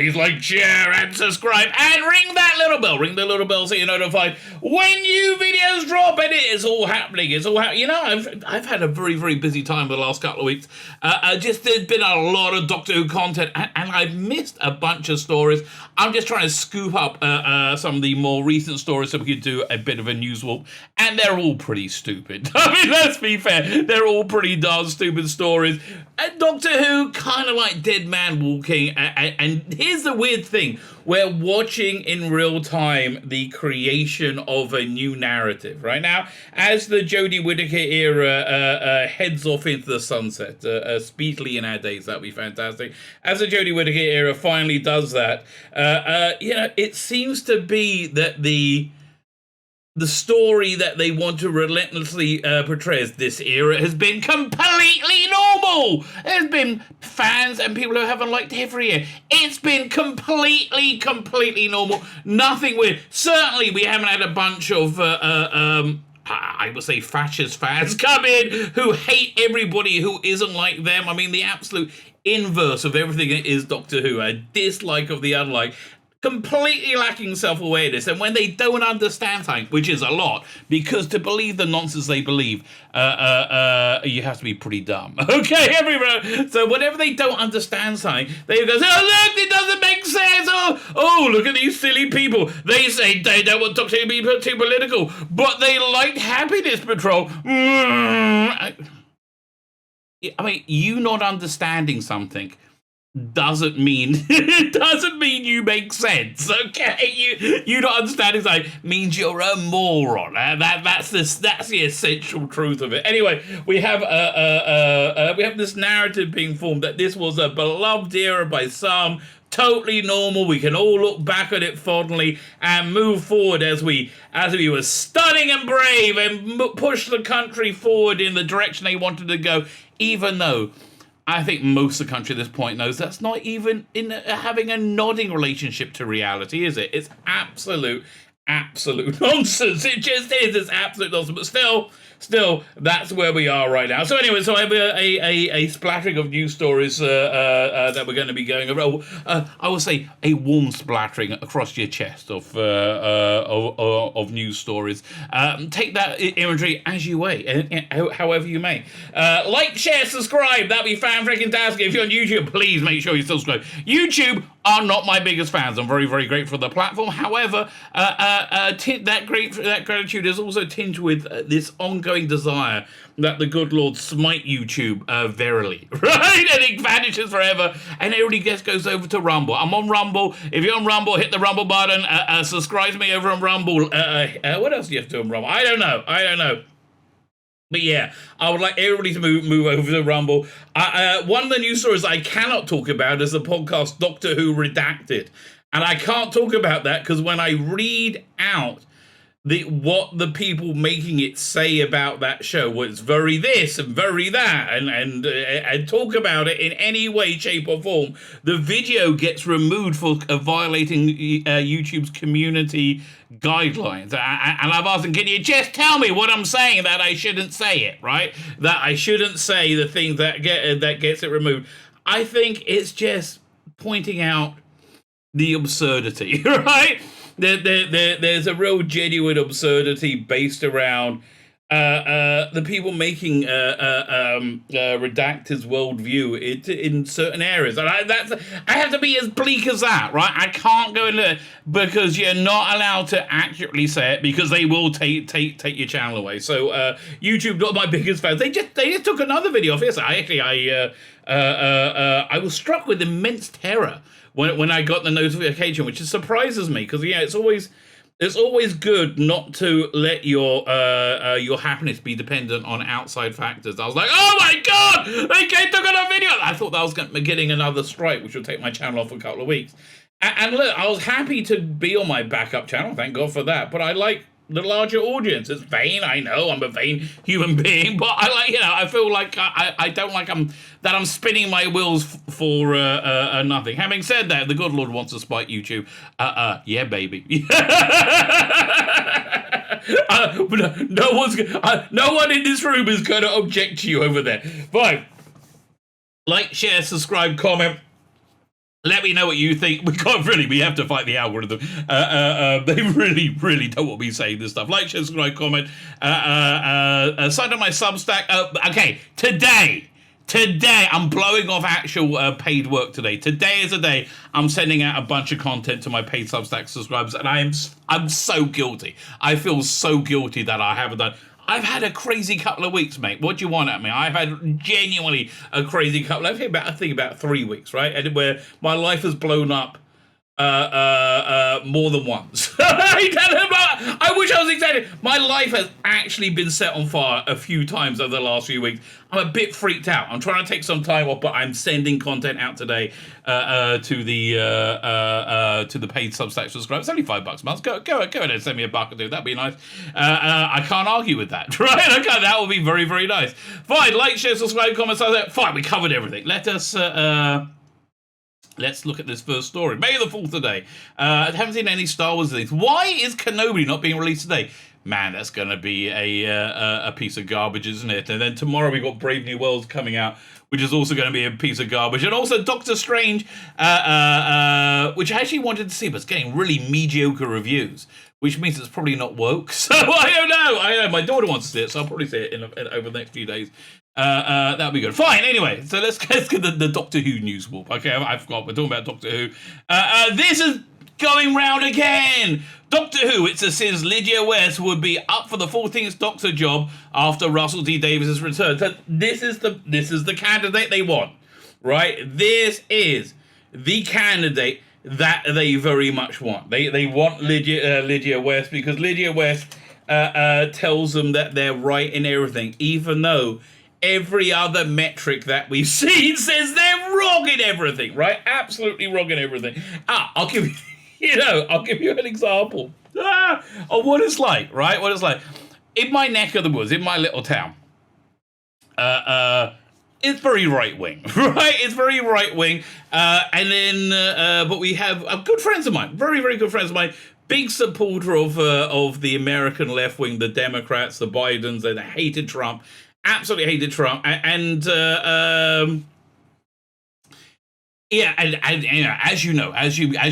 please like, share, and subscribe, and ring that little bell. Ring the little bell so you're notified when new videos drop, and it is all happening. It's all happening. You know, I've had a very, very busy time the last couple of weeks. Just there's been a lot of Doctor Who content, and I've missed a bunch of stories. I'm just trying to scoop up some of the more recent stories so we could do a bit of a news warp, and they're all pretty stupid. I mean, let's be fair, they're all pretty darn stupid stories. And Doctor Who, kind of like Dead Man Walking, and here's the weird thing, we're watching in real time the creation of a new narrative right now as the Jodie Whittaker era heads off into the sunset speedily in our days. That'd be fantastic. As the Jodie Whittaker era finally does that, it seems to be that the story that they want to relentlessly portray as this era has been completely normal. There's been fans and people who haven't liked every year. It's been completely normal. Nothing weird. Certainly, we haven't had a bunch of I would say fascist fans come in who hate everybody who isn't like them. I mean, the absolute inverse of everything is Doctor Who. A dislike of the unlike. Completely lacking self-awareness, and when they don't understand something, which is a lot, because to believe the nonsense they believe, you have to be pretty dumb. Okay, everyone. So whenever they don't understand something, they go, "Oh look, it doesn't make sense. Oh, look at these silly people. They say they don't want Doctor Who to be too political, but they like Happiness Patrol." I mean, you not understanding something doesn't mean you make sense, okay? You not understanding something means you're a moron. That's the essential truth of it. Anyway, we have this narrative being formed that this was a beloved era by some, totally normal. We can all look back at it fondly and move forward as we were stunning and brave and push the country forward in the direction they wanted to go, even though I think most of the country at this point knows that's not even in having a nodding relationship to reality, is it? It's absolute nonsense. It just is. It's absolute nonsense. But still, that's where we are right now. So anyway, I have a splattering of news stories that we're going to be going over. I would say a warm splattering across your chest of news stories. Take that imagery as you may, however you may. Like, share, subscribe. That'd be fan-freaking-tastic. If you're on YouTube, please make sure you subscribe. YouTube are not my biggest fans. I'm very, very grateful for the platform. However, that gratitude is also tinged with this ongoing desire that the good Lord smite YouTube verily, right? And it vanishes forever, and everybody goes over to Rumble. I'm on Rumble. If you're on Rumble, hit the Rumble button. Subscribe to me over on Rumble. What else do you have to do on Rumble? I don't know. But yeah, I would like everybody to move over to Rumble. One of the news stories I cannot talk about is the podcast Doctor Who Redacted. And I can't talk about that because when I read out what the people making it say about that show, well, it's very this and very that, and talk about it in any way, shape, or form, the video gets removed for violating YouTube's community guidelines. And I've asked them, can you just tell me what I'm saying that I shouldn't say it, right? That I shouldn't say the thing that gets it removed. I think it's just pointing out the absurdity, right? There's a real genuine absurdity based around the people making Redacted's worldview in certain areas. And I have to be as bleak as that, right? I can't go into it because you're not allowed to accurately say it because they will take your channel away. So YouTube, not my biggest fans. They just took another video off. Yes, I was struck with immense terror when I got the notification, which surprises me because it's always good not to let your happiness be dependent on outside factors. I was like, oh my god, they took another video. I thought that was getting another strike, which would take my channel off for a couple of weeks. And look, I was happy to be on my backup channel, thank God for that. But I like the larger audience. It's vain, I know, I'm a vain human being, but I feel like I don't like I'm spinning my wheels for nothing. Having said that, the good Lord wants to spite YouTube. Yeah, baby. No one in this room is going to object to you over there. Fine. Like, share, subscribe, comment. Let me know what you think. We have to fight the algorithm. They really don't want me saying this stuff. Like, share, subscribe, comment. Sign up my Substack. Okay, today, I'm blowing off actual paid work today. Today is a day I'm sending out a bunch of content to my paid Substack subscribers, and I'm so guilty. I feel so guilty that I haven't done. I've had a crazy couple of weeks, mate. What do you want at me? I've had genuinely a crazy couple. I think about 3 weeks, right? And where my life has blown up more than once. I wish I was excited. My life has actually been set on fire a few times over the last few weeks. I'm a bit freaked out. I'm trying to take some time off, but I'm sending content out today to the paid Substack subscribers. It's only $5 a month. Go ahead and send me $1 or $2. That'd be nice. I can't argue with that, right? Okay, that would be very, very nice. Fine, like, share, subscribe, comment. Fine, we covered everything. Let's look at this first story. May the 4th today. I haven't seen any Star Wars things. Why is Kenobi not being released today? Man, that's going to be a piece of garbage, isn't it? And then tomorrow we got Brave New Worlds coming out, which is also going to be a piece of garbage. And also Doctor Strange, which I actually wanted to see, but it's getting really mediocre reviews, which means it's probably not woke. So I don't know. My daughter wants to see it, so I'll probably see it over the next few days. That'll be good. Fine. Anyway, so let's get the Doctor Who news warp. Okay, I forgot. We're talking about Doctor Who. This is going round again. Doctor Who. It says Lydia West would be up for the 14th Doctor job after Russell T Davies' return. So this is the candidate they want, right? This is the candidate that they very much want. They want Lydia West because Lydia West tells them that they're right in everything, even though every other metric that we've seen says they're wrong in everything, right? Absolutely wrong in everything. I'll give you an example of what it's like, right? What it's like. In my neck of the woods, in my little town, it's very right-wing, right? It's very right-wing. But we have good friends of mine, very, very good friends of mine, big supporter of the American left-wing, the Democrats, the Bidens, they hated Trump. Absolutely hated Trump, and as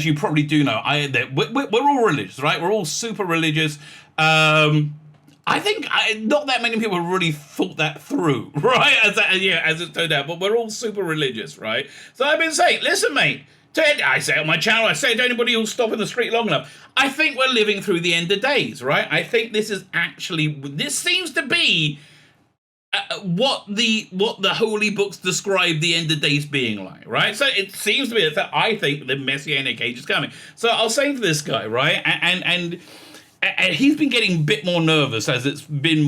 you probably do know, we're all religious, right? We're all super religious. I think not that many people really thought that through, right? As it turned out, but we're all super religious, right? So I've been saying, listen, mate. I say it on my channel, I say it to anybody who'll stop in the street long enough. I think we're living through the end of days, right? I think this seems to be what the holy books describe the end of days being like, right? So it seems to be that I think the Messianic age is coming. So I was saying to this guy, right, and he's been getting a bit more nervous as it's been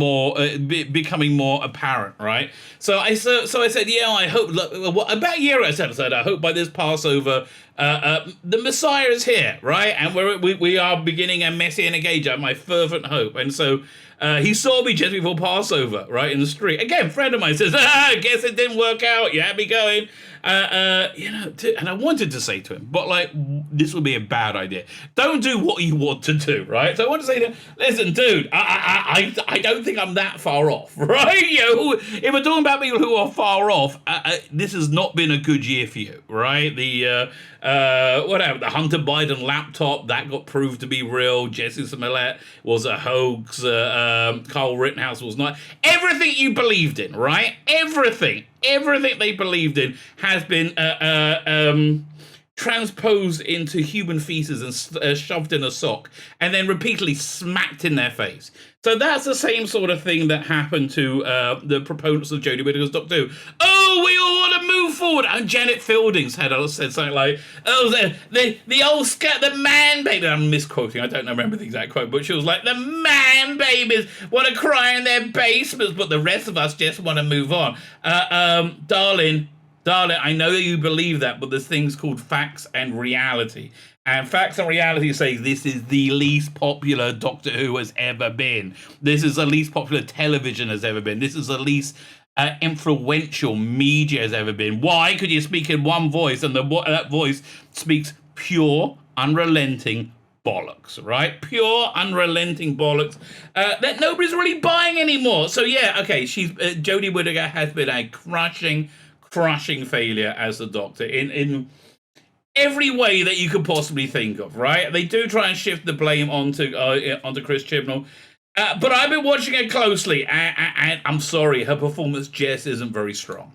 becoming more apparent, right? So I said, yeah, I hope. About a year ago, I said, I hope by this Passover, the Messiah is here, right? And we are beginning a Messianic age. My fervent hope, and so. He saw me just before Passover, right, in the street. Again, friend of mine says, guess it didn't work out. You had me going. And I wanted to say to him, but like, this would be a bad idea. Don't do what you want to do, right? So I want to say to him, listen, dude, I don't think I'm that far off, right? If we're talking about people who are far off, this has not been a good year for you, right? The Hunter Biden laptop, that got proved to be real. Jesse Smollett was a hoax. Carl Rittenhouse was not. Everything you believed in, right? Everything they believed in has been transposed into human feces and shoved in a sock and then repeatedly smacked in their face. So that's the same sort of thing that happened to the proponents of Jodie Whittaker's Doctor Who. Oh, we all want to move forward. And Janet Fielding said something like, oh, the man baby. I'm misquoting. I don't remember the exact quote, but she was like, the man babies want to cry in their basements, but the rest of us just want to move on. Darling, I know that you believe that, but there's things called facts and reality. And facts and reality say this is the least popular Doctor Who has ever been. This is the least popular television has ever been. This is the least influential media has ever been. Why? Could you speak in one voice, and that voice speaks pure, unrelenting bollocks, right? Pure, unrelenting bollocks that nobody's really buying anymore. So yeah, okay, Jodie Whittaker has been a crushing failure as the Doctor. every way that you could possibly think of, right? They do try and shift the blame onto Chris Chibnall. But I've been watching it closely, and I'm sorry, her performance just isn't very strong.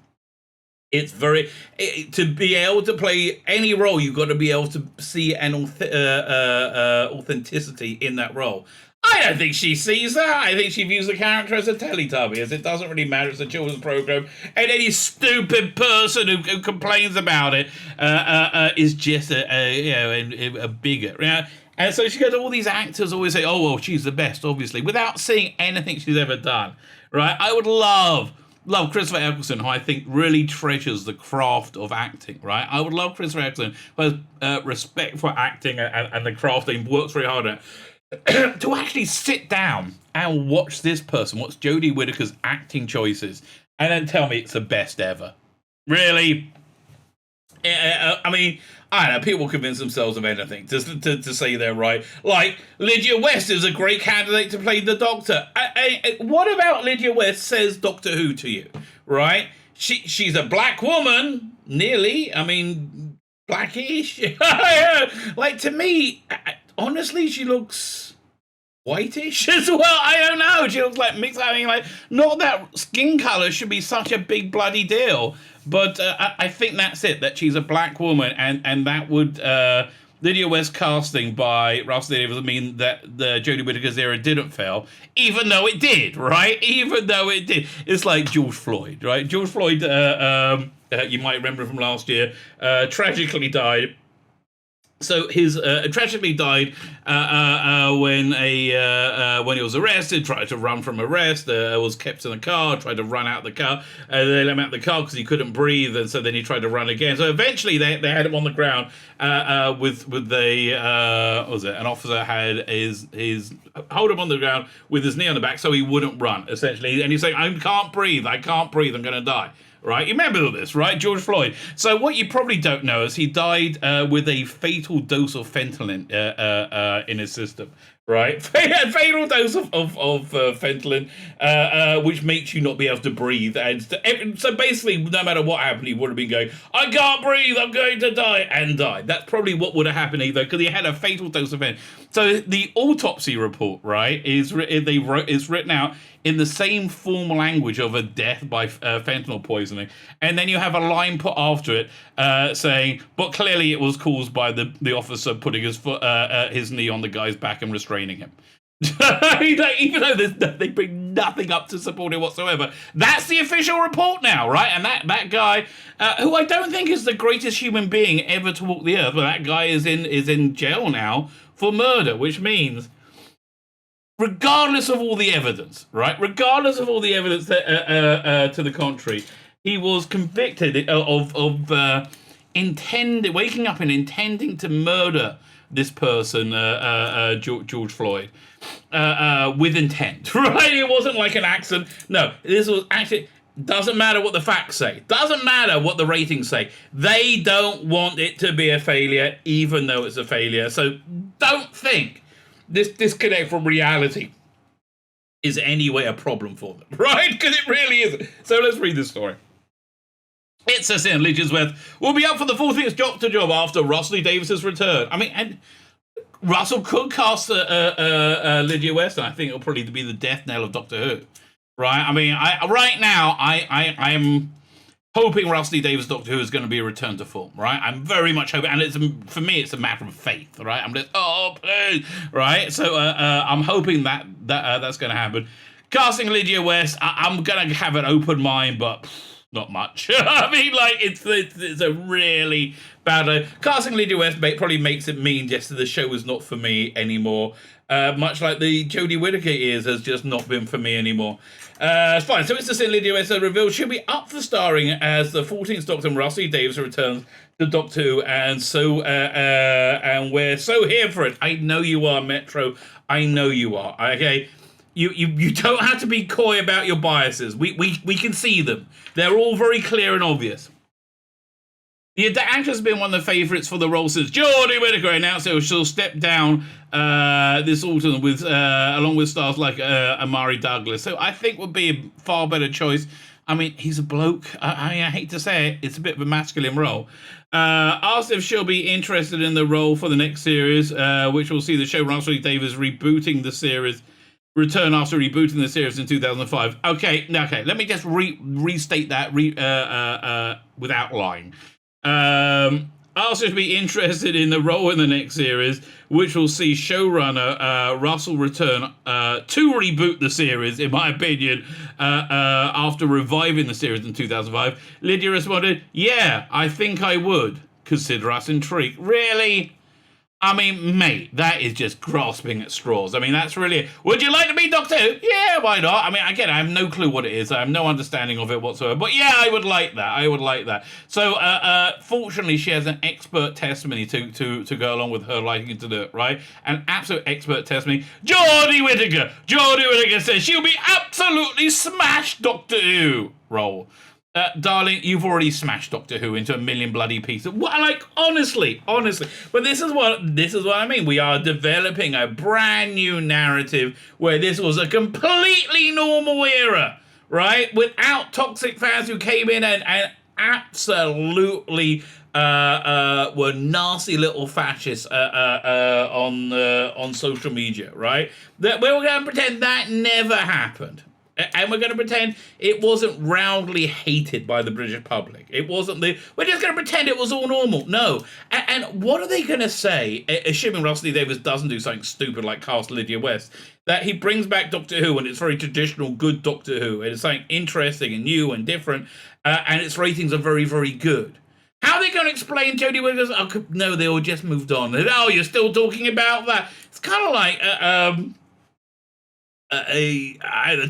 It's to be able to play any role, you've got to be able to see an authenticity in that role. I don't think she sees that. I think she views the character as a Teletubby, as it doesn't really matter. It's a children's program, and any stupid person who complains about it is just a bigot. Yeah? And so she goes, all these actors always say, oh, well, she's the best, obviously, without seeing anything she's ever done, right? I would love Christopher Eccleston, who I think really treasures the craft of acting, right? I would love Christopher Eccleston, who has respect for acting and the craft and works very hard at it, to actually sit down and watch this person, watch Jodie Whittaker's acting choices, and then tell me it's the best ever. Really? I mean, I don't know, people convince themselves of anything to say they're right. Like, Lydia West is a great candidate to play the Doctor. What about Lydia West says Doctor Who to you, right? She's a black woman, nearly. I mean, blackish. Like, to me, honestly, she looks whitish as well. I don't know. She looks like mixed. I mean, like, not that skin color should be such a big bloody deal. But I think that's it, that she's a black woman, and that would, Lydia West casting by Russell Davies would mean that the Jodie Whittaker's era didn't fail, even though it did, right? Even though it did. It's like George Floyd, right? George Floyd, you might remember from last year, tragically died. So his tragically died when he was arrested, tried to run from arrest, was kept in the car, tried to run out the car. They let him out the car because he couldn't breathe, and so then he tried to run again. So eventually they had him on the ground with an officer had his hold him on the ground with his knee on the back so he wouldn't run, essentially. And he's saying, I can't breathe, I'm going to die. Right, you remember all this, right? George Floyd. So what you probably don't know is he died with a fatal dose of fentanyl in his system, right? Fatal dose of fentanyl, which makes you not be able to breathe. And so basically, no matter what happened, he would have been going, I can't breathe, I'm going to die, and died. That's probably what would have happened either, because he had a fatal dose of fentanyl. So the autopsy report, right, is written out in the same formal language of a death by fentanyl poisoning. And then you have a line put after it saying, but clearly it was caused by the officer putting his knee on the guy's back and restraining him. Even though they bring nothing up to support it whatsoever. That's the official report now, right? And that guy, who I don't think is the greatest human being ever to walk the earth, but that guy is in jail now for murder, which means, regardless of all the evidence, right? Regardless of all the evidence that, to the contrary, he was convicted of waking up and intending to murder this person, George Floyd, with intent, right? It wasn't like an accident. No, this was actually. Doesn't matter what the facts say. Doesn't matter what the ratings say. They don't want it to be a failure, even though it's a failure. So don't think this disconnect from reality is any way a problem for them, right? Because it really isn't. So let's read this story. It says here, Lydia West will be up for the 40th Doctor job after Russell Davies's return. I mean, and Russell could cast Lydia West, and I think it'll probably be the death knell of Doctor Who. Right, I mean, right now, I am hoping Russell Davies' Doctor Who is going to be a return to form, right? I'm very much hoping, and for me, it's a matter of faith, right? I'm just, oh, please, right? So I'm hoping that's going to happen. Casting Lydia West, I'm going to have an open mind, but not much. I mean, like, it's a really bad... casting Lydia West probably makes it mean just that the show is not for me anymore. Much like the Jodie Whittaker has just not been for me anymore. It's fine. So it's the Sin Lydia West revealed she'll be up for starring as the 14th Doctor and Russell Davies returns to Doctor Who, and and we're so here for it. I know you are, Metro. I know you are. Okay, you don't have to be coy about your biases. We can see them. They're all very clear and obvious. The actress has been one of the favourites for the role since Jodie Whittaker announced that she'll step down this autumn along with stars like Amari Douglas. So I think would be a far better choice I mean, he's a bloke. I hate to say it, it's a bit of a masculine role. Asked if she'll be interested in the role for the next series, which will see the show Russell Davies rebooting the series, return after rebooting the series in 2005. Okay, let me just restate that without lying. Asked if to be interested in the role in the next series, which will see showrunner Russell return to reboot the series, in my opinion, after reviving the series in 2005. Lydia responded, "Yeah, I think I would. Consider us intrigued." Really? I mean, mate, that is just grasping at straws. I mean, that's really it. Would you like to be Doctor Who? Yeah, why not? I mean, again, I have no clue what it is. I have no understanding of it whatsoever. But yeah, I would like that. So, fortunately, she has an expert testimony to go along with her liking to do it, right? An absolute expert testimony. Jodie Whittaker says she'll be absolutely smashed Doctor Who role. Darling, you've already smashed Doctor Who into a million bloody pieces. Like, honestly. But this is what I mean. We are developing a brand new narrative where this was a completely normal era, right? Without toxic fans who came in and absolutely were nasty little fascists on social media, right? That we're going to pretend that never happened. And we're going to pretend it wasn't roundly hated by the British public. We're just going to pretend it was all normal. No. And what are they going to say, assuming Russell Davies doesn't do something stupid like cast Lydia West, that he brings back Doctor Who and it's very traditional, good Doctor Who, and it's something interesting and new and different, and its ratings are very, very good. How are they going to explain Jodie Whittaker's? Oh, no, they all just moved on. Oh, you're still talking about that? It's kind of like the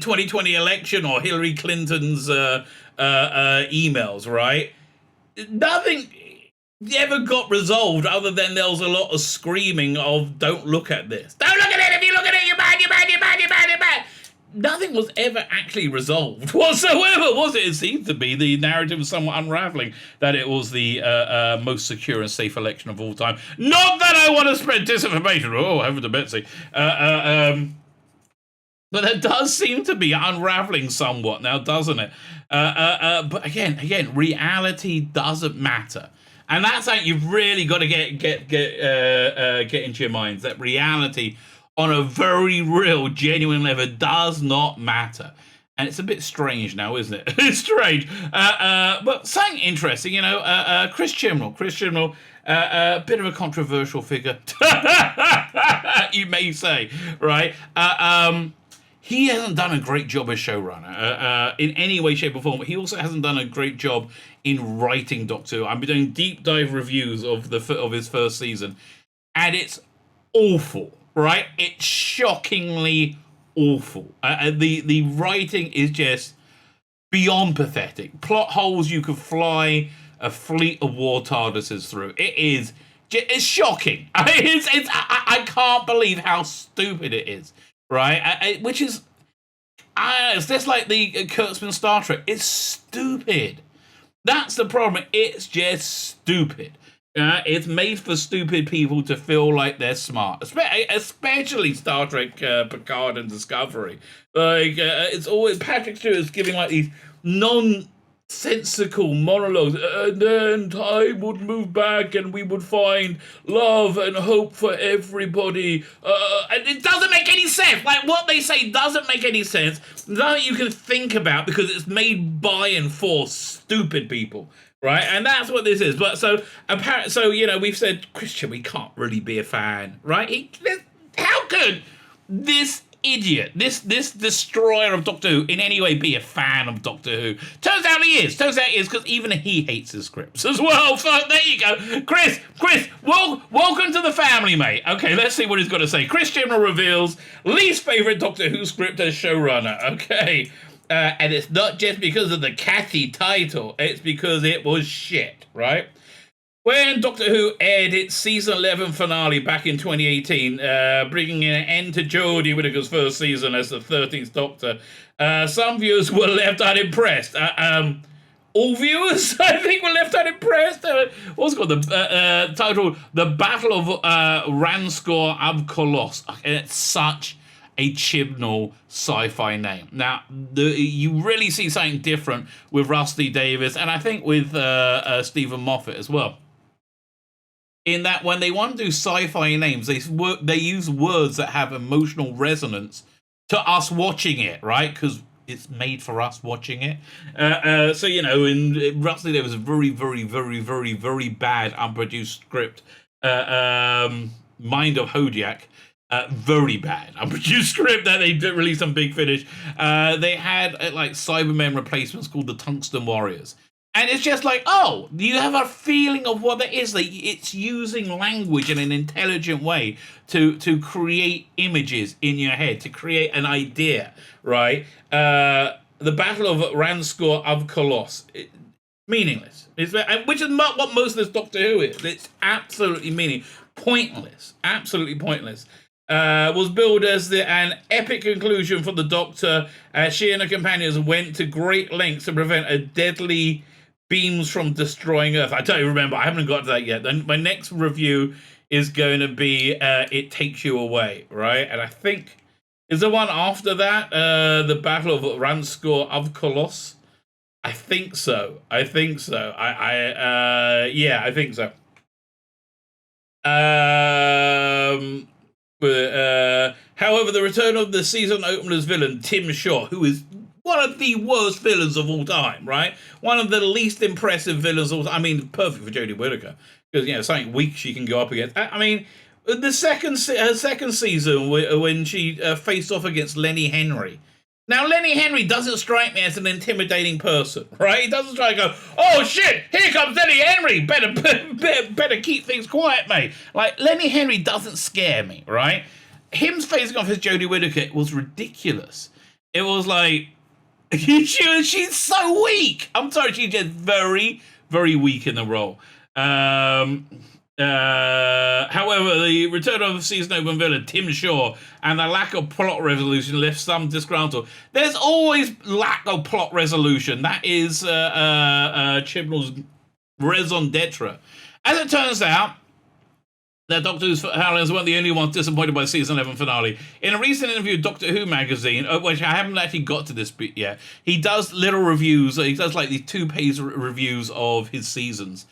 2020 election or Hillary Clinton's emails, right? Nothing ever got resolved other than there was a lot of screaming of "Don't look at this! Don't look at it! If you look at it, you're bad! You're bad! You're bad! You're bad! You're bad!" Nothing was ever actually resolved whatsoever, was it? It seemed to be. The narrative was somewhat unraveling that it was the most secure and safe election of all time. Not that I want to spread disinformation. Oh, heaven to Betsy. But that does seem to be unraveling somewhat now, doesn't it? But again, reality doesn't matter, and that's something you've really got to get into your minds. That reality, on a very real, genuine level, does not matter, and it's a bit strange now, isn't it? It's strange, but something interesting. Chris Chibnall. A bit of a controversial figure, you may say, right? He hasn't done a great job as showrunner in any way, shape, or form. He also hasn't done a great job in writing Doctor Who. I've been doing deep dive reviews of his first season, and it's awful, right? It's shockingly awful. The writing is just beyond pathetic. Plot holes you could fly a fleet of war TARDISes through. It's shocking. I can't believe how stupid it is. Right, which is, it's just like the Kurtzman Star Trek. It's stupid. That's the problem. It's just stupid. It's made for stupid people to feel like they're smart, especially Star Trek, Picard, and Discovery. It's always Patrick Stewart's giving like these nonsensical monologues, and then time would move back and we would find love and hope for everybody, and it doesn't make any sense. Like, what they say doesn't make any sense. Nothing you can think about because it's made by and for stupid people, right? And that's what this is. But so apparently, we've said, Christian, we can't really be a fan, right? How could this idiot, this destroyer of Doctor Who, in any way be a fan of Doctor Who? Turns out he is because even he hates his scripts as well. So there you go. Chris, welcome to the family, mate. Okay, let's see what he's got to say. Chris Chibnall reveals least favourite Doctor Who script as showrunner. Okay, and it's not just because of the catchy title, it's because it was shit, right? When Doctor Who aired its season 11 finale back in 2018, bringing an end to Jodie Whittaker's first season as the 13th Doctor, some viewers were left unimpressed. All viewers, I think, were left unimpressed. What's it called? The title, The Battle of Ranskor Ab Kolos. And it's such a Chibnall sci-fi name. Now, you really see something different with Rusty Davis, and I think with Stephen Moffat as well. In that when they want to do sci-fi names, they use words that have emotional resonance to us watching it, right? Because it's made for us watching it. So, in Rusty Davis, a very, very, very, very, very bad unproduced script. Mind of Hodiak, very bad unproduced script that they did release on Big Finish. They had like Cybermen replacements called the Tungsten Warriors. And it's just like, oh, you have a feeling of what that is. Like, it's using language in an intelligent way to create images in your head, to create an idea, right? The Battle of Ranskor of Koloss, meaningless. Which is not what most of this Doctor Who is. It's absolutely pointless, absolutely pointless. Was billed as an epic conclusion for the Doctor, as she and her companions went to great lengths to prevent a deadly beams from destroying Earth. I don't remember. I haven't got to that yet. Then my next review is going to be It Takes You Away, right? And I think, is the one after that the Battle of Ranskor of Koloss? I think so. I think so. Yeah, I think so. However, the return of the season opener's villain, Tim Shaw, who is one of the worst villains of all time, right? One of the least impressive villains of all time. I mean, perfect for Jodie Whittaker, because, something weak she can go up against. I mean, her second season, when she faced off against Lenny Henry. Now, Lenny Henry doesn't strike me as an intimidating person, right? He doesn't try to go, oh shit, here comes Lenny Henry, better keep things quiet, mate. Like, Lenny Henry doesn't scare me, right? Him facing off as Jodie Whittaker was ridiculous. It was like, she's so weak. I'm sorry, she's just very, very weak in the role. However, the return of season open villain Tim Shaw and the lack of plot resolution left some disgruntled. There's always lack of plot resolution. That is Chibnall's raison d'etre. As it turns out, that Doctor Who's Howling is one of the only ones disappointed by the season 11 finale. In a recent interview with Doctor Who magazine, which I haven't actually got to this bit yet, he does little reviews. He does like these 2-page reviews of his seasons,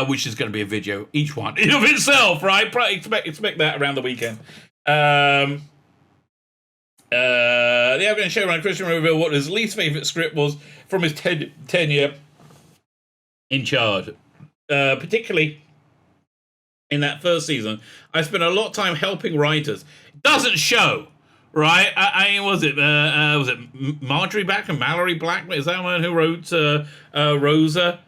which is going to be a video, each one in of itself, right? Expect that around the weekend. The Afghan showrunner Christian revealed what his least favourite script was from his tenure in charge, particularly in that first season. I spent a lot of time helping writers. It doesn't show, right? I mean, was it Marjorie Black and Mallory Blackman? Is that one who wrote Rosa?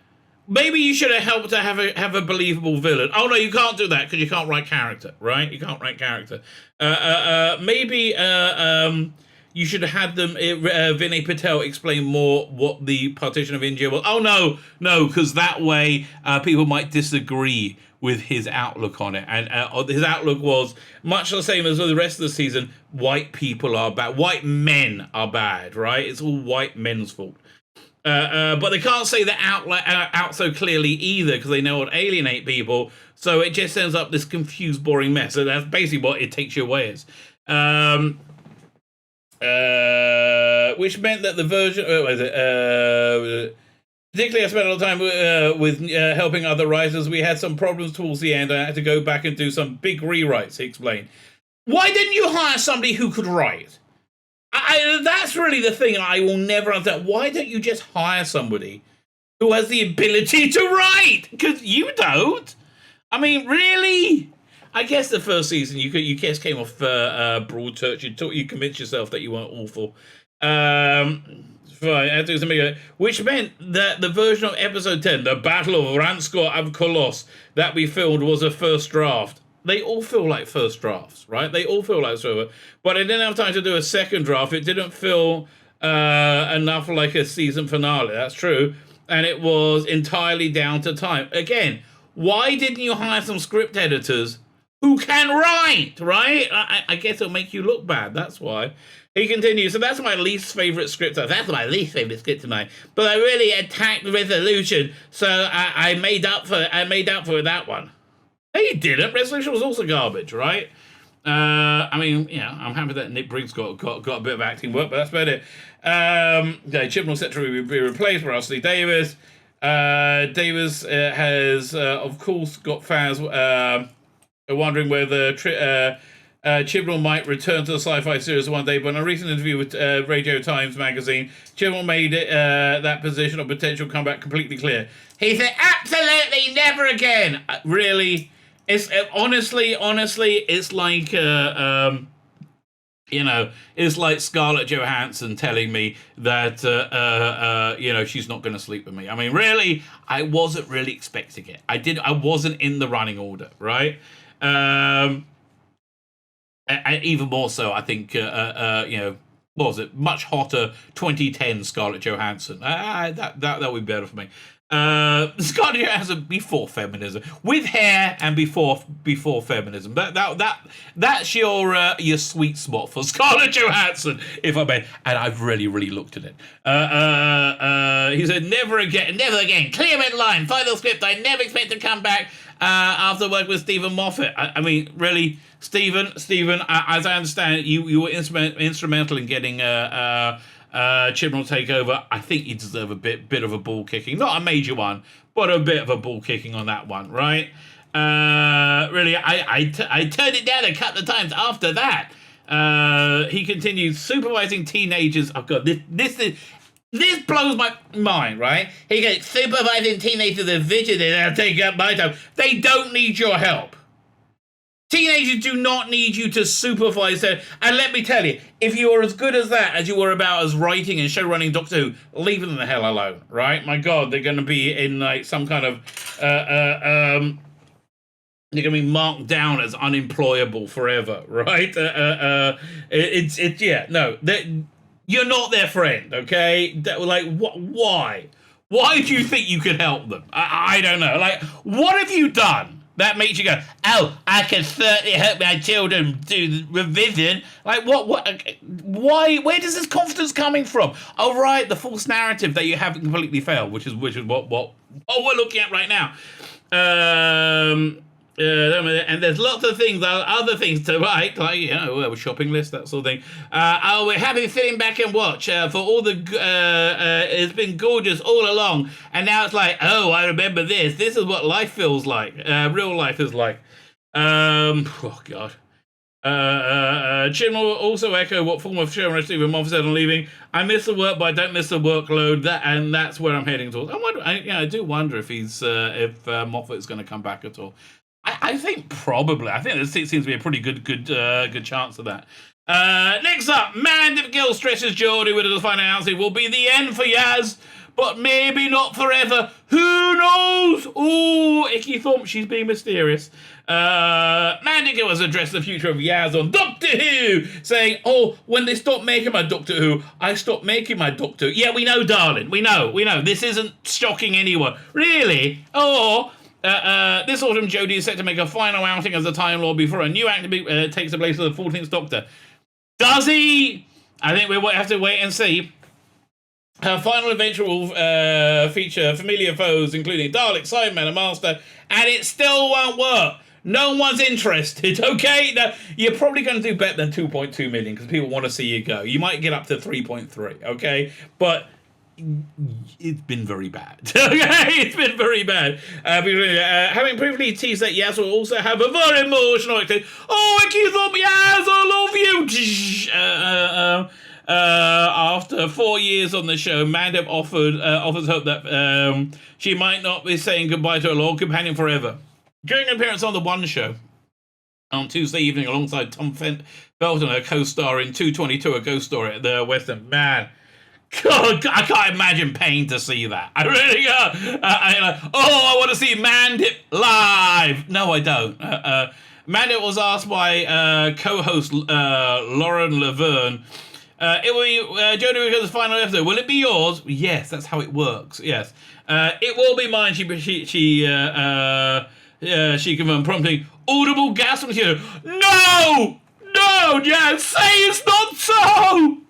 Maybe you should have helped to have a believable villain. Oh no, you can't do that because you can't write character, right? You can't write character. Maybe you should have had them, Vinay Patel, explain more what the partition of India was. Oh no, because that way people might disagree with his outlook on it. And his outlook was much the same as with the rest of the season. White people are bad. White men are bad, right? It's all white men's fault. But they can't say that out so clearly either, because they know it would alienate people. So it just ends up this confused, boring mess. So that's basically what It Takes You Away is. Which meant that the version... particularly, I spent a lot of time with helping other writers. We had some problems towards the end. I had to go back and do some big rewrites, he explained. Why didn't you hire somebody who could write? That's really the thing I will never understand. Why don't you just hire somebody who has the ability to write? Because you don't. I mean, really? I guess the first season you just came off Broadchurch. You convinced yourself that you weren't awful. Which meant that the version of episode 10, the Battle of Ranskor of Koloss, that we filmed was a first draft. They all feel like first drafts, right? They all feel like so. But I didn't have time to do a second draft. It didn't feel enough like a season finale. That's true. And it was entirely down to time. Again, why didn't you hire some script editors who can write, right? I guess it'll make you look bad. That's why. He continues, so that's my least favourite script. That's my least favourite script tonight. But I really attacked Resolution, so I made up for it. I made up for that one. No, you didn't. Resolution was also garbage, right? I mean, yeah, I'm happy that Nick Briggs got a bit of acting work, but that's about it. Chibnall set to be replaced by Russell Davis. Davis has, of course, got fans wondering whether Chibnall might return to the sci-fi series one day, but in a recent interview with Radio Times magazine, Chibnall made that position of potential comeback completely clear. He said, absolutely never again. Really? It's honestly, it's like it's like Scarlett Johansson telling me that she's not going to sleep with me. I mean, really, I wasn't really expecting it. I wasn't in the running order, right? Even more so, I think. What was it? Much hotter 2010 Scarlett Johansson. That would be better for me. Scarlett Johansson before feminism, with hair and before feminism. That's your sweet spot for Scarlett Johansson, if I may. And I've really looked at it. He said, never again. Clear red line. Final script. I never expect to come back after working with Stephen Moffat. I mean, really, Stephen. As I understand, you were instrumental in getting Chibnall take over. I think you deserve a bit of a ball kicking, not a major one, but a bit of a ball kicking on that one, right? Really, I turned it down a couple of times after that. He continued supervising teenagers. Oh God, this blows my mind, right? He goes, supervising teenagers are vigilant. They'll take up my time. They don't need your help. Teenagers do not need you to supervise them. And let me tell you, if you are as good as that as you were about as writing and show running Doctor Who, leave them the hell alone, right? My God, they're going to be in like some kind of they're going to be marked down as unemployable forever, right? You're not their friend, okay? Why? Why do you think you could help them? I don't know. Like, what have you done that makes you go, oh, I can certainly help my children do the revision? Like, what, why, where does this confidence coming from? Oh, right, the false narrative that you haven't completely failed, which is what we're looking at right now. And there's lots of things, other things to write, like, a shopping list, that sort of thing. We're happy sitting back and watch for all the, it's been gorgeous all along. And now it's like, oh, I remember this. This is what life feels like. Real life is like. Oh, God. Jim will also echo what former showrunner Stephen Moffat said on leaving. I miss the work, but I don't miss the workload. And that's where I'm heading towards. I do wonder if Moffat is going to come back at all. I think probably. I think there seems to be a pretty good chance of that. Next up, Mandy Gill stresses Geordie with the final announcement. It will be the end for Yaz, but maybe not forever. Who knows? Ooh, Icky Thump, she's being mysterious. Mandy Gill has addressed the future of Yaz on Doctor Who, saying, oh, when they stopped making my Doctor Who, I stopped making my Doctor Who. Yeah, we know, darling. We know. This isn't shocking anyone. Really? Or... this autumn, Jodie is set to make a final outing as a Time Lord before a new actor takes the place of the 14th Doctor. Does he? I think we'll have to wait and see. Her final adventure will feature familiar foes, including Dalek, Cyberman, and Master, and it still won't work. No one's interested, okay? Now, you're probably going to do better than 2.2 million because people want to see you go. You might get up to 3.3, okay? But... it's been very bad. It's been very bad. Having previously teased that Yaz will also have a very emotional acting. Oh, Icky Thump, Yaz, I love you. After 4 years on the show, Mandem offers hope that she might not be saying goodbye to her Lord Companion forever. During an appearance on The One Show on Tuesday evening alongside Tom Felton, her co-star in 222, A Ghost Story at the West End, man, God, I can't imagine paying to see that. I really I want to see Mandip live. No, I don't. Mandip was asked by co-host Lauren Laverne, it will be Jodie Whittaker's final episode. Will it be yours? Yes, that's how it works. Yes. It will be mine. She confirmed promptly. Audible gasp from here. No! Yeah, say it's not so!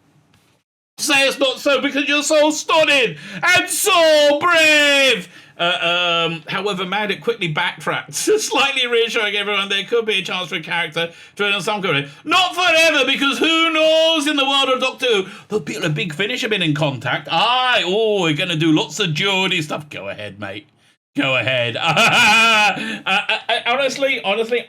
Say it's not so because you're so stunning and so brave. However, Maddox quickly backtracked, slightly reassuring everyone there could be a chance for a character to earn some career. Not forever, because who knows in the world of Doctor Who? The people of Big Finish have been in contact. We're going to do lots of Geordie stuff. Go ahead, mate. Go ahead. Honestly,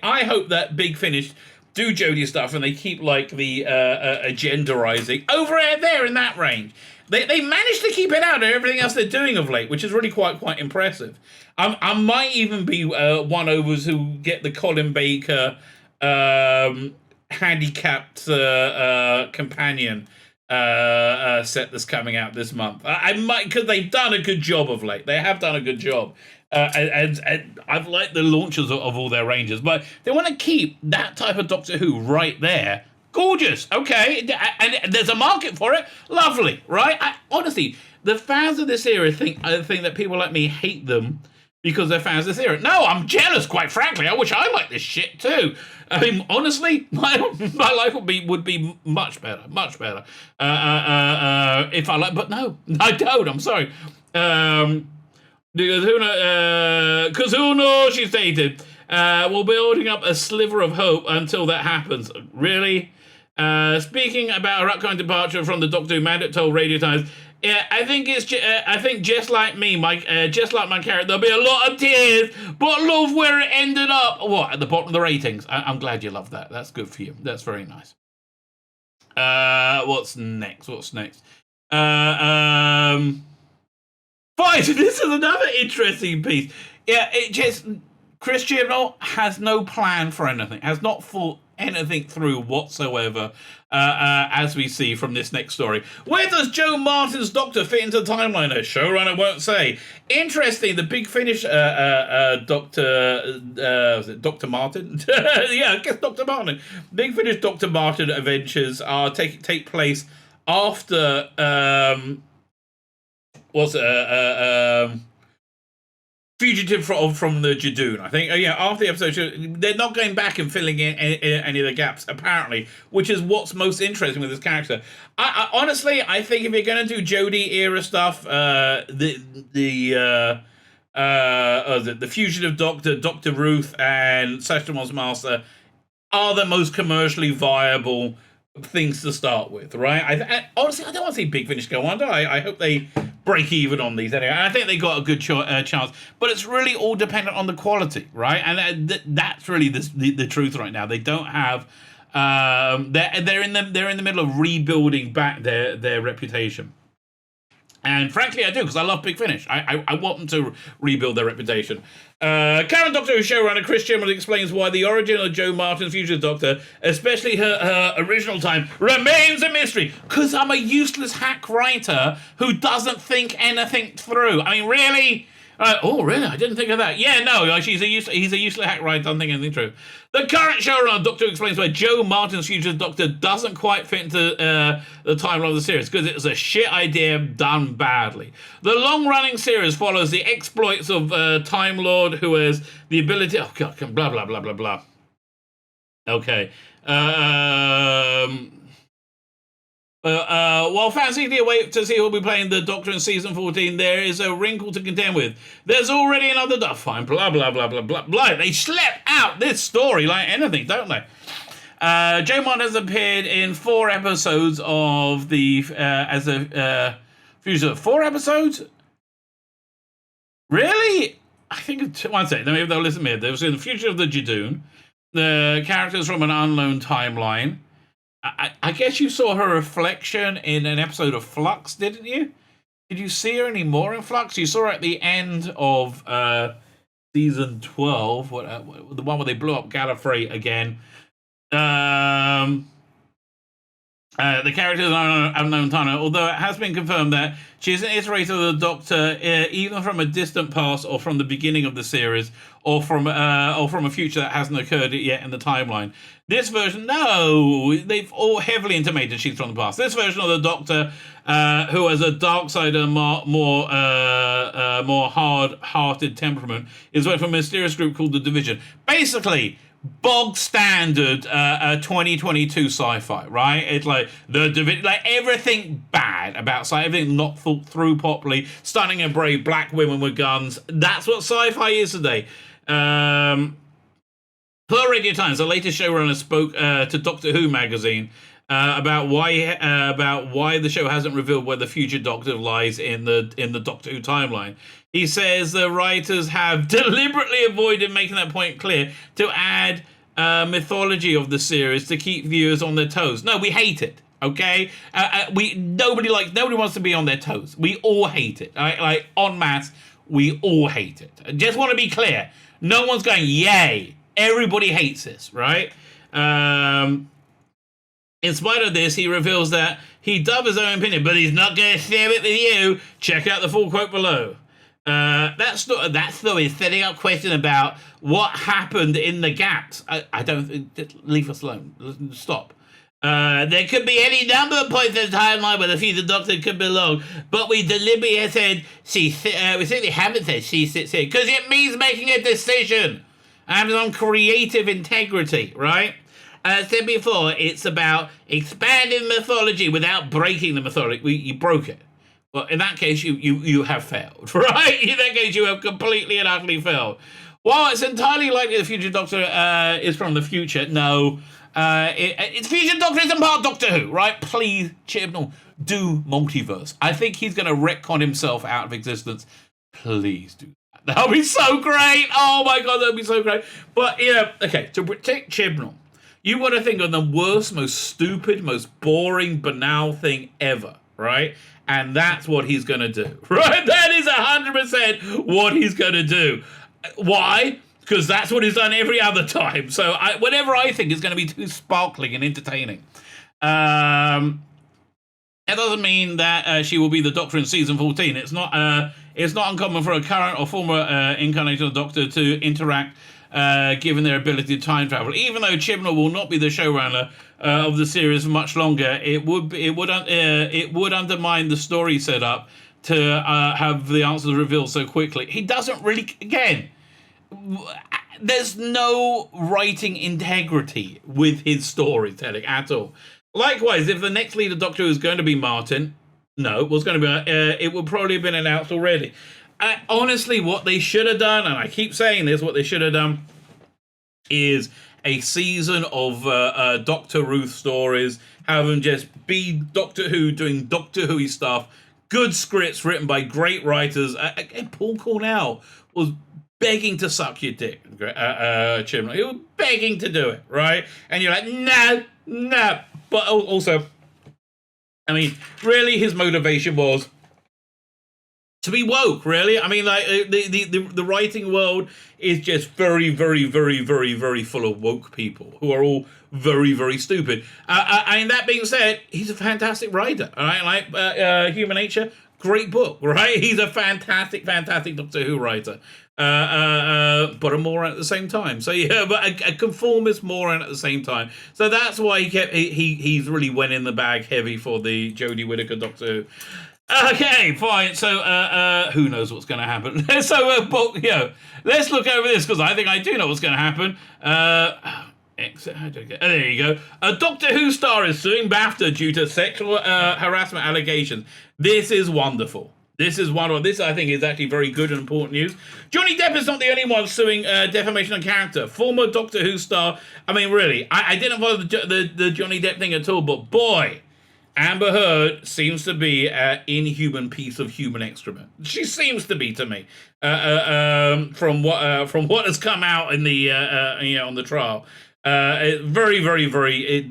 I hope that Big Finish do Jodie stuff and they keep like the agenda rising over there in that range. They managed to keep it out of everything else they're doing of late, which is really quite impressive. I might even be one of us who get the Colin Baker handicapped companion set that's coming out this month. I might, because they've done a good job of late. They have done a good job. And I've liked the launches of all their ranges, but they want to keep that type of Doctor Who right there. Gorgeous, okay, and there's a market for it. Lovely, right? Honestly, the fans of this era think that people like me hate them because they're fans of this era. No, I'm jealous, quite frankly. I wish I liked this shit too. I mean, honestly, my life would be much better if I like. But no, I don't. I'm sorry. Because who knows, she stated. We'll be holding up a sliver of hope until that happens. Really? Speaking about her upcoming departure from the Doctor Who, Maddox told Radio Times, I think just like me, just like my character, there'll be a lot of tears, but love where it ended up. What, at the bottom of the ratings? I'm glad you love that. That's good for you. That's very nice. What's next? Fine, this is another interesting piece. Yeah, Chris Chibnall has no plan for anything, has not thought anything through whatsoever, as we see from this next story. Where does Joe Martin's Doctor fit into the timeline? A showrunner won't say. Interesting, the Big Finish Doctor... was it Dr. Martin? Yeah, I guess Dr. Martin. Big Finish Dr. Martin adventures are take place after... Fugitive from the Jadoon, I think. After the episode, they're not going back and filling in any of the gaps, apparently, which is what's most interesting with this character. I honestly, I think if you're going to do Jodie era stuff, the Fugitive Doctor, Dr. Ruth, and Sashtamon's Master are the most commercially viable things to start with, right? Honestly, I don't want to see Big Finish go under. I hope they break even on these anyway. I think they got a good chance, but it's really all dependent on the quality, right? And that's really the truth right now. They don't have. They're in the middle of rebuilding back their reputation. And frankly, I do, because I love Big Finish. I want them to rebuild their reputation. Current Doctor Who showrunner Chris Chibnall explains why the origin of Joe Martin's Fugitive Doctor, especially her original time, remains a mystery. Because I'm a useless hack writer who doesn't think anything through. I mean, really? Really? I didn't think of that. Yeah, no, he's a useless hack writer, doesn't think anything through. The current showrunner, Doctor Who, explains why Joe Martin's Fugitive Doctor doesn't quite fit into the timeline of the series, because it's a shit idea done badly. The long-running series follows the exploits of Time Lord, who has the ability... Oh, God, blah, blah, blah, blah, blah. Okay. While fans eagerly wait to see who'll be playing the Doctor in season 14, there is a wrinkle to contend with. There's already another fine, blah, blah, blah, blah, blah, blah. They slept out this story like anything, don't they? Joe Martin has appeared in 4 episodes of the, as a fugitive. 4 episodes? Really? I think, one second, maybe they'll listen to me. There was in the Future of the Jadoon, the characters from an unknown timeline. I guess you saw her reflection in an episode of Flux, didn't you? Did you see her any more in Flux? You saw her at the end of season 12, the one where they blew up Gallifrey again. The character is an unknown timeline, although it has been confirmed that she is an iterator of the Doctor, either from a distant past or from the beginning of the series, or from a future that hasn't occurred yet in the timeline. This version, no, they've all heavily intimated she's from the past. This version of the Doctor, who has a dark side and more hard-hearted temperament, is working from a mysterious group called the Division. Basically, bog standard 2022 sci-fi, right? It's like like everything bad about sci-fi, everything not thought through properly, stunning and brave black women with guns. That's what sci-fi is today. Per Radio Times, the latest showrunner spoke to Doctor Who magazine about why the show hasn't revealed where the future Doctor lies in the Doctor Who timeline. He says the writers have deliberately avoided making that point clear to add mythology of the series to keep viewers on their toes. No, we hate it. Okay, nobody wants to be on their toes. We all hate it. Like en masse, we all hate it. I just want to be clear. No one's going yay. Everybody hates this, right? In spite of this, he reveals that he dubbed his own opinion, but he's not going to share it with you. Check out the full quote below. That's though is setting up question about what happened in the gaps. I don't leave us alone. Stop. There could be any number of points in the timeline where the future Doctor could belong, but we deliberately have said we certainly haven't said she sits here because it means making a decision and on creative integrity, right? As I said before, it's about expanding mythology without breaking the mythology. You broke it. Well, in that case, you have failed, right? In that case, you have completely and utterly failed. While it's entirely likely the future Doctor is from the future, no. It's future Doctor isn't part of Doctor Who, right? Please, Chibnall, do multiverse. I think he's going to retcon himself out of existence. Please do that. That would be so great. Oh, my God, that would be so great. But, yeah, okay, to protect Chibnall, you got to think of the worst, most stupid, most boring, banal thing ever, right? And that's what he's going to do, right? That is 100% what he's going to do. Why? Because that's what he's done every other time. So whatever I think is going to be too sparkling and entertaining. That doesn't mean that she will be the Doctor in season 14. It's not uncommon for a current or former incarnation of the Doctor to interact given their ability to time travel. Even though Chibnall will not be the showrunner of the series for much longer, it would undermine the story setup to have the answers revealed so quickly. He doesn't really. Again, there's no writing integrity with his storytelling at all. Likewise, if the next leader Doctor is going to be Martin, no, it was going to be. It would probably have been announced already. Honestly, what they should have done, and I keep saying this, what they should have done is a season of Doctor Ruth stories, have them just be Doctor Who doing Doctor Who stuff, good scripts written by great writers. And Paul Cornell was begging to suck your dick, Chibnall. He was begging to do it, right? And you're like, no. But also, I mean, really his motivation was to be woke, really. I mean, like, the writing world is just very, very, very, very, very full of woke people who are all very, very stupid. And that being said, he's a fantastic writer, all right? Like, Human Nature, great book, right? He's a fantastic, fantastic Doctor Who writer. But a moron at the same time. So, yeah, but a conformist moron at the same time. So that's why he's really went in the bag heavy for the Jodie Whittaker Doctor Who. Okay, fine. So, who knows what's going to happen? So, let's look over this because I think I do know what's going to happen. There you go. A Doctor Who star is suing BAFTA due to sexual harassment allegations. This is wonderful. This, I think, is actually very good and important news. Johnny Depp is not the only one suing defamation of character. Former Doctor Who star. I mean, really, I didn't follow the Johnny Depp thing at all, but boy, Amber Heard seems to be an inhuman piece of human excrement. She seems to be to me, from what has come out in the on the trial. Very, very, very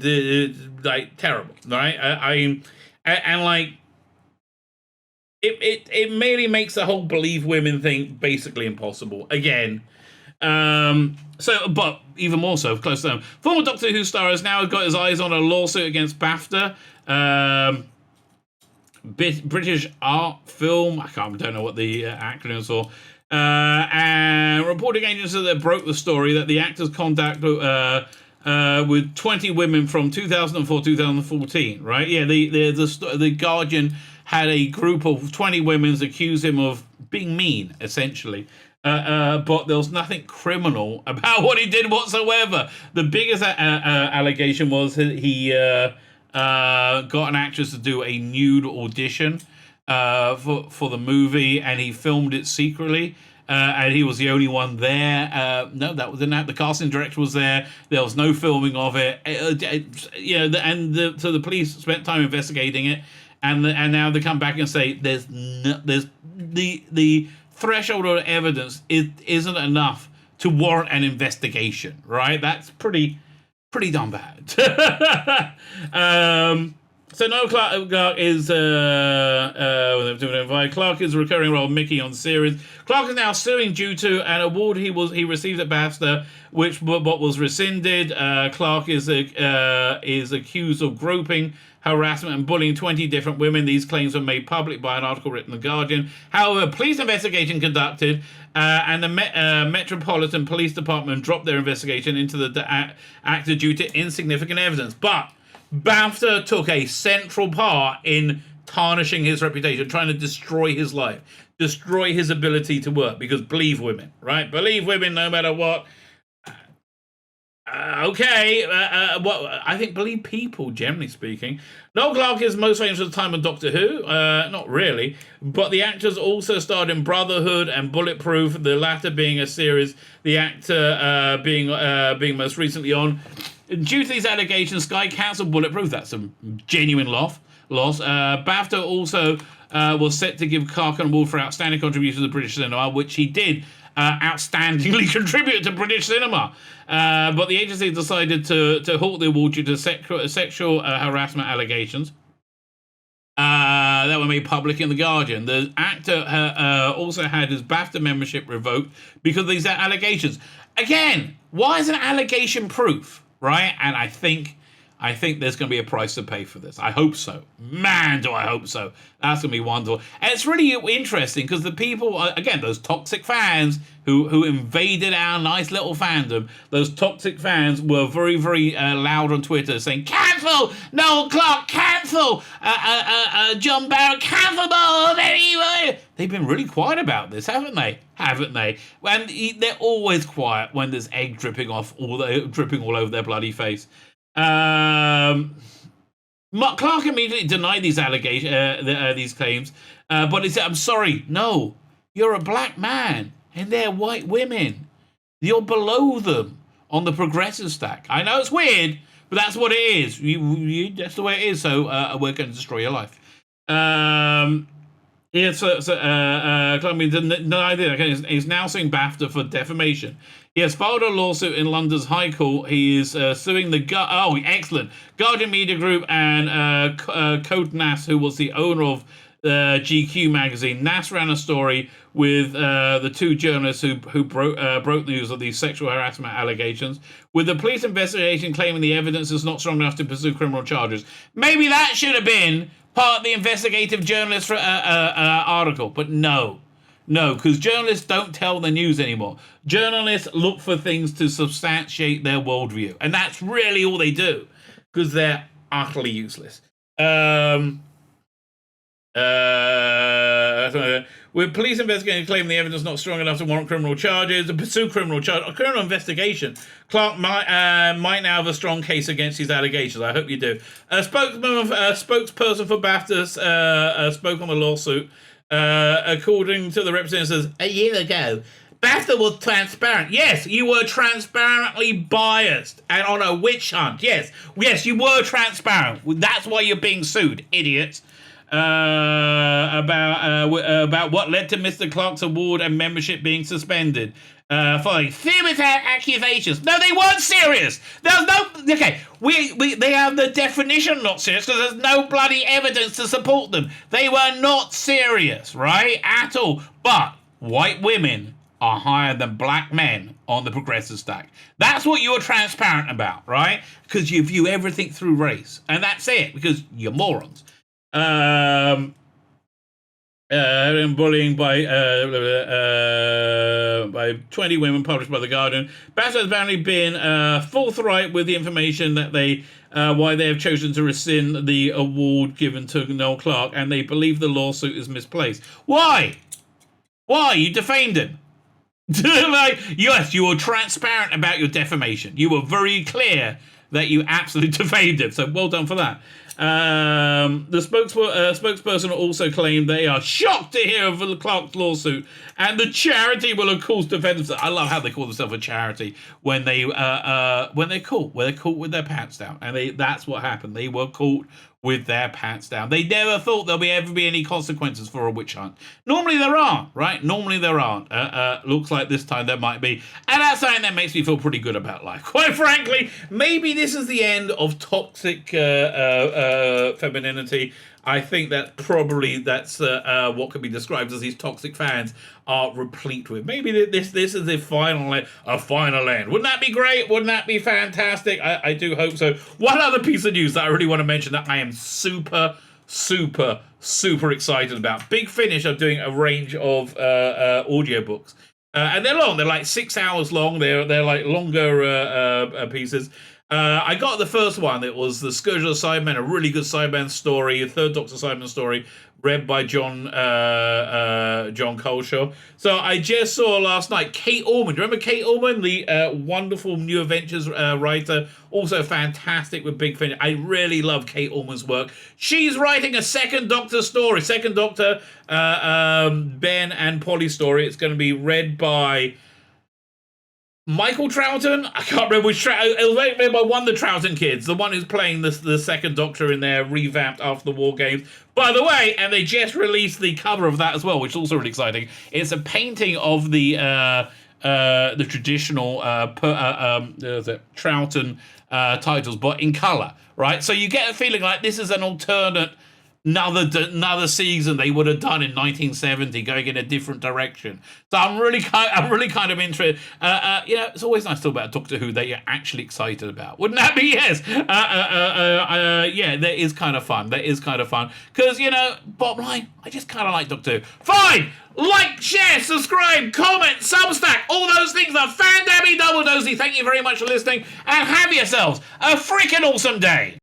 like terrible, right? It merely makes the whole believe women thing basically impossible again. But even more so, close to home. Former Doctor Who star has now got his eyes on a lawsuit against BAFTA. British Art Film, I don't know what the acronym is for, and reporting agencies that broke the story that the actors contact with 20 women from 2004-2014, right? Yeah, the Guardian had a group of 20 women accuse him of being mean, essentially. but there was nothing criminal about what he did whatsoever. The biggest allegation was that he got an actress to do a nude audition for the movie, and he filmed it secretly. And he was the only one there. No, that was not. The casting director was there. There was no filming of it. So the police spent time investigating it, and now they come back and say there's the threshold of evidence isn't enough to warrant an investigation. Right? That's pretty darn bad. So Noel Clarke is Clarke is a recurring role of Mickey on the series. Clarke is now suing due to an award he received at BAFTA, which was rescinded. Clarke is accused of groping, harassment, and bullying 20 different women. These claims were made public by an article written in The Guardian. However, police investigation conducted, and the Metropolitan Police Department dropped their investigation into the actor due to insignificant evidence. But BAFTA took a central part in tarnishing his reputation, trying to destroy his life, destroy his ability to work, because believe women, right? Believe women no matter what. I think believe people, generally speaking. Noel Clarke is most famous for the time on Doctor Who. Not really, but the actors also starred in Brotherhood and Bulletproof, the latter being a series the actor being most recently on. Due to these allegations, Sky cancelled Bulletproof. That's a genuine loss. BAFTA also was set to give Clarke an award for outstanding contribution to British cinema, which he did outstandingly contribute to British cinema. But the agency decided to halt the award due to sexual harassment allegations that were made public in The Guardian. The actor also had his BAFTA membership revoked because of these allegations. Again, why is an allegation proof? Right? And I think there's going to be a price to pay for this. I hope so. Man, do I hope so. That's going to be wonderful. And it's really interesting because the people, again, those toxic fans who invaded our nice little fandom, those toxic fans were very, very loud on Twitter saying, cancel Noel Clarke, cancel John Barrett, cancel. They've been really quiet about this, haven't they? And they're always quiet when there's egg dripping all over their bloody face. Clarke immediately denied these these claims, but he said, "I'm sorry, no, you're a black man and they're white women. You're below them on the progressive stack. I know it's weird, but that's what it is. That's the way it is. So we're going to destroy your life." He's now suing BAFTA for defamation. He has filed a lawsuit in London's High Court. He is suing the Guardian Media Group and Code Nas, who was the owner of GQ magazine. Nas ran a story with the two journalists who broke news of these sexual harassment allegations, with the police investigation claiming the evidence is not strong enough to pursue criminal charges. Maybe that should have been part of the investigative journalist article, but no, because journalists don't tell the news anymore. Journalists look for things to substantiate their worldview, and that's really all they do, because they're utterly useless. With police investigating claiming the evidence not strong enough to warrant criminal charges, to pursue criminal investigation, Clarke might now have a strong case against these allegations. I hope you do. A spokesperson for BAFTA spoke on the lawsuit. According to the representatives, a year ago, BAFTA was transparent. Yes, you were transparently biased and on a witch hunt. Yes, you were transparent. That's why you're being sued, idiots. About what led to Mr. Clarke's award and membership being suspended. Following serious accusations. No, they weren't serious. There's no. Okay, they have the definition of not serious because there's no bloody evidence to support them. They were not serious, right? At all. But white women are higher than black men on the progressive stack. That's what you're transparent about, right? Because you view everything through race. And that's it, because you're morons. Bullying by 20 women published by The Guardian. BAFTA has apparently been forthright with the information that why they have chosen to rescind the award given to Noel Clarke, and they believe the lawsuit is misplaced. Why? You defamed him. Like, yes, you were transparent about your defamation. You were very clear that you absolutely defamed him. So well done for that. The spokesperson also claimed they are shocked to hear of Clarke's lawsuit, and the charity will of course defend themselves. I love how they call themselves a charity when they're caught with their pants down, and that's what happened. They were caught with their pants down. They never thought there'll ever be any consequences for a witch hunt. Normally there aren't, right? Normally there aren't. Looks like this time there might be. And that's something that makes me feel pretty good about life. Quite frankly, maybe this is the end of toxic femininity. I think that probably that's what could be described as these toxic fans are replete with. Maybe this is the final end. Wouldn't that be great? Wouldn't that be fantastic? I do hope so. One other piece of news that I really want to mention that I am super excited about. Big Finish are doing a range of audiobooks. And they're long. They're like 6 hours long. They're like longer pieces. I got the first one. It was the Scourge of the Sidemen, a really good Sidemen story, a third Doctor Sidemen story, read by John Coleshaw. So I just saw last night Kate Orman. Do you remember Kate Orman, the wonderful New Adventures writer? Also fantastic with Big Finish. I really love Kate Orman's work. She's writing a second Doctor story, second Doctor Ben and Polly story. It's going to be read by Michael Troughton. I can't remember which it was made by one of the Troughton kids, the one who's playing the second Doctor in there, revamped after the War Games. By the way, and they just released the cover of that as well, which is also really exciting. It's a painting of the traditional Troughton titles, but in color, right? So you get a feeling like this is an alternate. Another season they would have done in 1970, going in a different direction. So I'm really kind of interested. It's always nice to talk about Doctor Who that you're actually excited about. Wouldn't that be? Yes. Yeah, that is kind of fun. Because, bottom line, I just kind of like Doctor Who. Fine! Like, share, subscribe, comment, Substack, all those things are fan-dabby double dozy. Thank you very much for listening, and have yourselves a freaking awesome day.